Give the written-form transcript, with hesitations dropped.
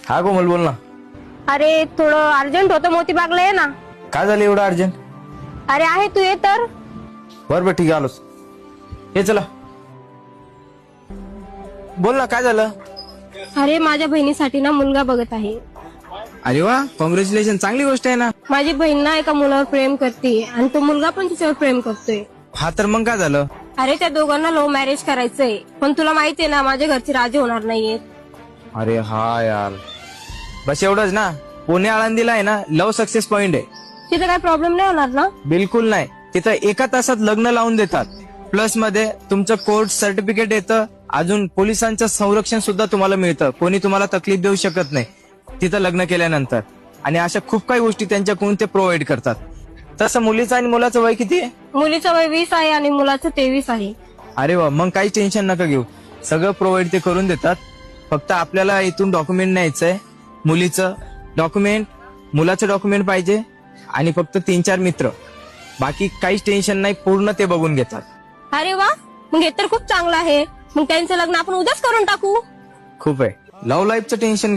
हा कोमल बोल ना. अरे थोडं अर्जंट होतं, मोतीबागला ये ना. काय झालं एवढं अर्जंट? अरे आहे, तू ये तर. बरं ठीक आहे आलोच. हे चला बोल ना काय झालं? अरे माझ्या बहिणीसाठी ना मुलगा बघत आहे. अरे वा, कॉंग्रॅच्युलेशन, चांगली गोष्ट आहे ना. माझी बहीण ना एका मुलावर प्रेम करते आणि तो मुलगा पण तिच्यावर प्रेम करतोय. हा तर मग काय झालं? अरे त्या दोघांना लव्ह मॅरेज करायचंय, पण तुला माहितीये ना माझ्या घरचे राजी होणार नाहीयेत. अरे हा यार, बस एवढंच ना. पुणे आळंदीला आहे ना लव्ह सक्सेस पॉइंट आहे. तिथे काय प्रॉब्लेम नाही होणार ना? बिलकुल नाही. तिथं एका तासात लग्न लावून देतात. प्लस मध्ये तुमचं कोर्ट सर्टिफिकेट येतं. अजून पोलिसांचं संरक्षण सुद्धा तुम्हाला मिळतं. कोणी तुम्हाला तकलीफ देऊ शकत नाही तिथं लग्न केल्यानंतर. आणि अशा खूप काही गोष्टी त्यांच्याकडून ते प्रोव्हाइड करतात. तसं मुलीचं आणि मुलाचं वय किती आहे? मुलीचं वय 20 आहे आणि मुलाचं 23 आहे. अरे वा, मग काही टेन्शन नका घेऊ. सगळं प्रोव्हाइड ते करून देतात. फक्त आपल्याला इथून डॉक्युमेंट न्यायचंय. मुलीचं डॉक्युमेंट, मुलाचं डॉक्युमेंट पाहिजे आणि फक्त 3-4 मित्र. बाकी काहीच टेन्शन नाही, पूर्ण ते बघून घेतात. अरे वा, मग हे तर खूप चांगलं आहे. मग त्यांचं लग्न आपण उद्याच करून टाकू. खूप आहे. Love लाईफचं tension